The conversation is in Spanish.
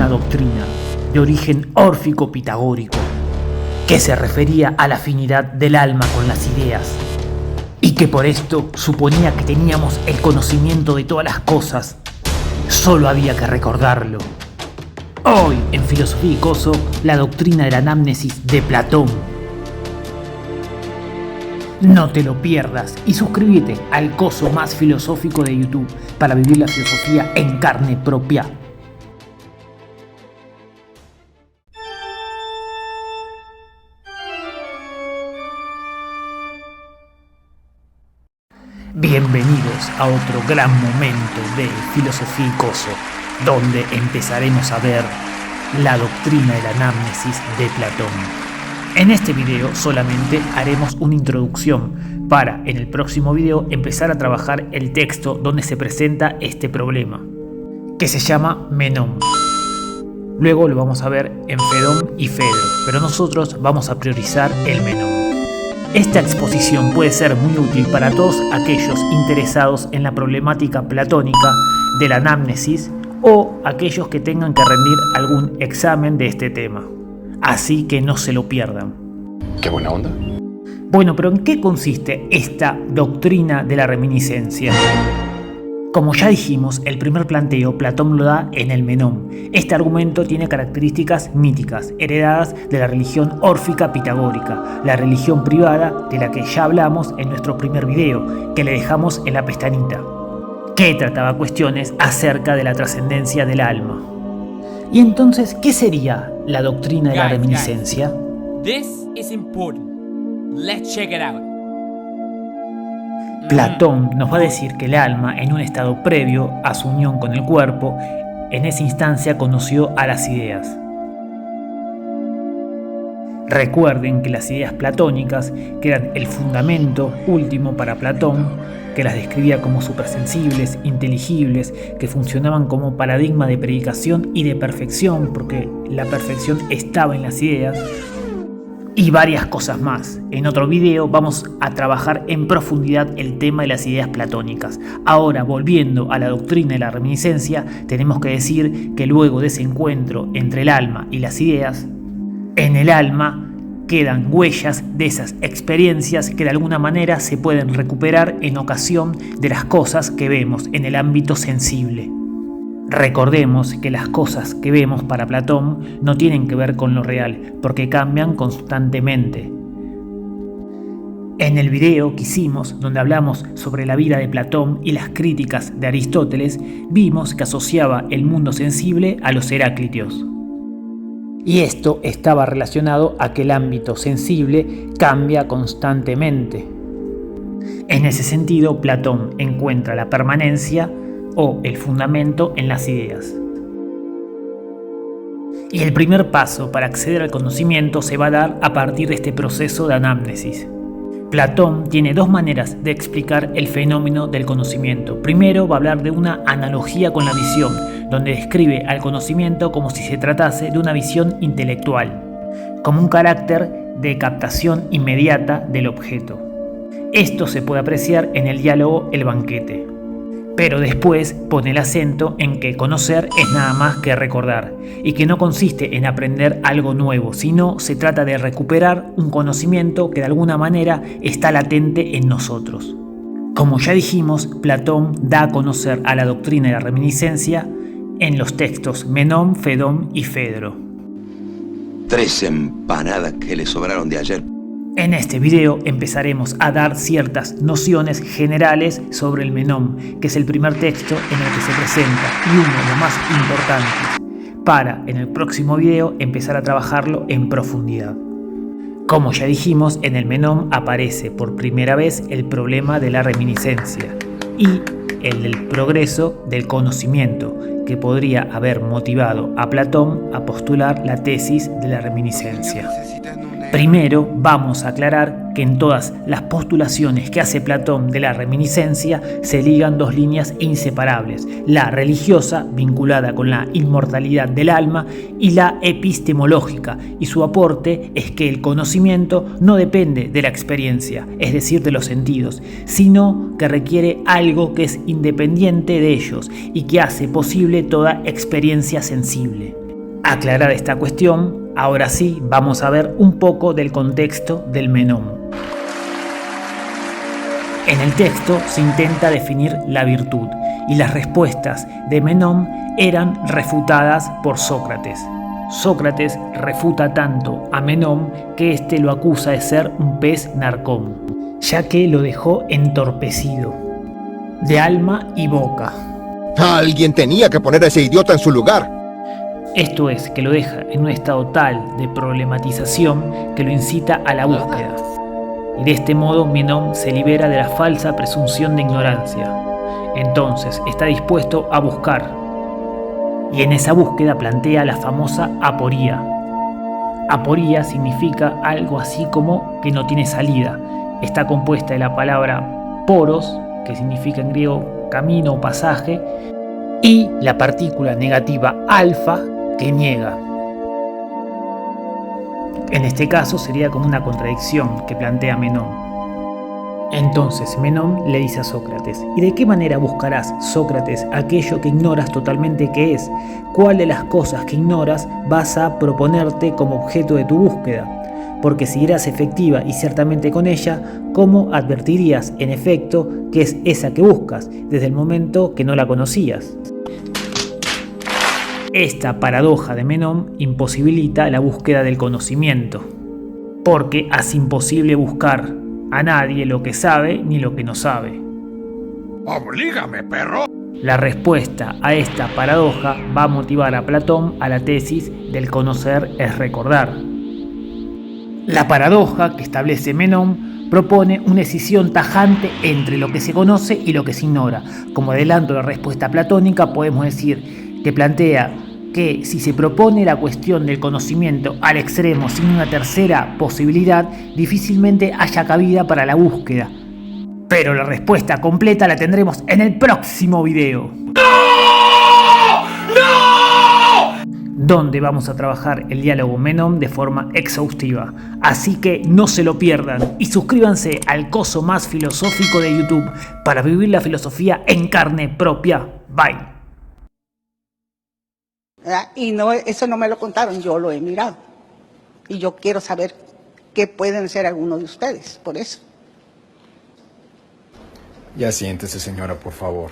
una doctrina de origen órfico-pitagórico que se refería a la afinidad del alma con las ideas y que por esto suponía que teníamos el conocimiento de todas las cosas, solo había que recordarlo. Hoy en Filosofía y Coso, la doctrina de la anamnesis de Platón. No te lo pierdas y suscríbete al coso más filosófico de YouTube para vivir la filosofía en carne propia. Bienvenidos a otro gran momento de Filosofía y Coso, donde empezaremos a ver la doctrina de la anamnesis de Platón. En este video solamente haremos una introducción para, en el próximo video, empezar a trabajar el texto donde se presenta este problema, que se llama Menón. Luego lo vamos a ver en Fedón y Fedro, pero nosotros vamos a priorizar el Menón. Esta exposición puede ser muy útil para todos aquellos interesados en la problemática platónica de la anamnesis o aquellos que tengan que rendir algún examen de este tema. Así que no se lo pierdan. ¡Qué buena onda! Bueno, pero ¿en qué consiste esta doctrina de la reminiscencia? Como ya dijimos, el primer planteo Platón lo da en el Menón. Este argumento tiene características míticas, heredadas de la religión órfica pitagórica, la religión privada de la que ya hablamos en nuestro primer video, que le dejamos en la pestañita, que trataba cuestiones acerca de la trascendencia del alma. Y entonces, ¿qué sería la doctrina de la reminiscencia? This is important. Let's check it out. Platón nos va a decir que el alma, en un estado previo a su unión con el cuerpo, en esa instancia conoció a las ideas. Recuerden que las ideas platónicas, que eran el fundamento último para Platón, que las describía como supersensibles, inteligibles, que funcionaban como paradigma de predicación y de perfección, porque la perfección estaba en las ideas, y varias cosas más. En otro video vamos a trabajar en profundidad el tema de las ideas platónicas. Ahora, volviendo a la doctrina de la reminiscencia, tenemos que decir que luego de ese encuentro entre el alma y las ideas, en el alma quedan huellas de esas experiencias que de alguna manera se pueden recuperar en ocasión de las cosas que vemos en el ámbito sensible. Recordemos que las cosas que vemos para Platón no tienen que ver con lo real, porque cambian constantemente. En el video que hicimos, donde hablamos sobre la vida de Platón y las críticas de Aristóteles, vimos que asociaba el mundo sensible a los Heráclitos. Y esto estaba relacionado a que el ámbito sensible cambia constantemente. En ese sentido, Platón encuentra la permanencia o el fundamento en las ideas. Y el primer paso para acceder al conocimiento se va a dar a partir de este proceso de anamnesis. Platón tiene dos maneras de explicar el fenómeno del conocimiento. Primero va a hablar de una analogía con la visión, donde describe al conocimiento como si se tratase de una visión intelectual, como un carácter de captación inmediata del objeto. Esto se puede apreciar en el diálogo El banquete. Pero después pone el acento en que conocer es nada más que recordar, y que no consiste en aprender algo nuevo, sino se trata de recuperar un conocimiento que de alguna manera está latente en nosotros. Como ya dijimos, Platón da a conocer a la doctrina de la reminiscencia en los textos Menón, Fedón y Fedro. 3 empanadas que le sobraron de ayer. En este video empezaremos a dar ciertas nociones generales sobre el Menón, que es el primer texto en el que se presenta y uno de los más importantes, para en el próximo video empezar a trabajarlo en profundidad. Como ya dijimos, en el Menón aparece por primera vez el problema de la reminiscencia y el del progreso del conocimiento, que podría haber motivado a Platón a postular la tesis de la reminiscencia. Primero vamos a aclarar que en todas las postulaciones que hace Platón de la reminiscencia se ligan dos líneas inseparables: la religiosa, vinculada con la inmortalidad del alma, y la epistemológica, y su aporte es que el conocimiento no depende de la experiencia, es decir, de los sentidos, sino que requiere algo que es independiente de ellos y que hace posible toda experiencia sensible. Aclarada esta cuestión, ahora sí vamos a ver un poco del contexto del Menón. En el texto se intenta definir la virtud y las respuestas de Menón eran refutadas por Sócrates. Sócrates refuta tanto a Menón que éste lo acusa de ser un pez narcón, ya que lo dejó entorpecido, de alma y boca. Alguien tenía que poner a ese idiota en su lugar. Esto es, que lo deja en un estado tal de problematización que lo incita a la búsqueda. Y de este modo Menón se libera de la falsa presunción de ignorancia. Entonces está dispuesto a buscar. Y en esa búsqueda plantea la famosa aporía. Aporía significa algo así como que no tiene salida. Está compuesta de la palabra poros, que significa en griego camino o pasaje, y la partícula negativa alfa, que niega. En este caso sería como una contradicción que plantea Menón. Entonces Menón le dice a Sócrates: ¿y de qué manera buscarás, Sócrates, aquello que ignoras totalmente qué es? ¿Cuál de las cosas que ignoras vas a proponerte como objeto de tu búsqueda? Porque si eras efectiva y ciertamente con ella, ¿cómo advertirías en efecto que es esa que buscas desde el momento que no la conocías? Esta paradoja de Menón imposibilita la búsqueda del conocimiento, porque hace imposible buscar a nadie lo que sabe ni lo que no sabe. ¡Oblígame, perro! La respuesta a esta paradoja va a motivar a Platón a la tesis del conocer es recordar. La paradoja que establece Menón propone una decisión tajante entre lo que se conoce y lo que se ignora. Como adelanto de la respuesta platónica, podemos decir que plantea que si se propone la cuestión del conocimiento al extremo sin una tercera posibilidad, difícilmente haya cabida para la búsqueda. Pero la respuesta completa la tendremos en el próximo video. Donde vamos a trabajar el diálogo Menón de forma exhaustiva. Así que no se lo pierdan y suscríbanse al coso más filosófico de YouTube para vivir la filosofía en carne propia. Bye. Y no, eso no me lo contaron, yo lo he mirado. Y yo quiero saber qué pueden ser algunos de ustedes, por eso. Ya siéntese, señora, por favor.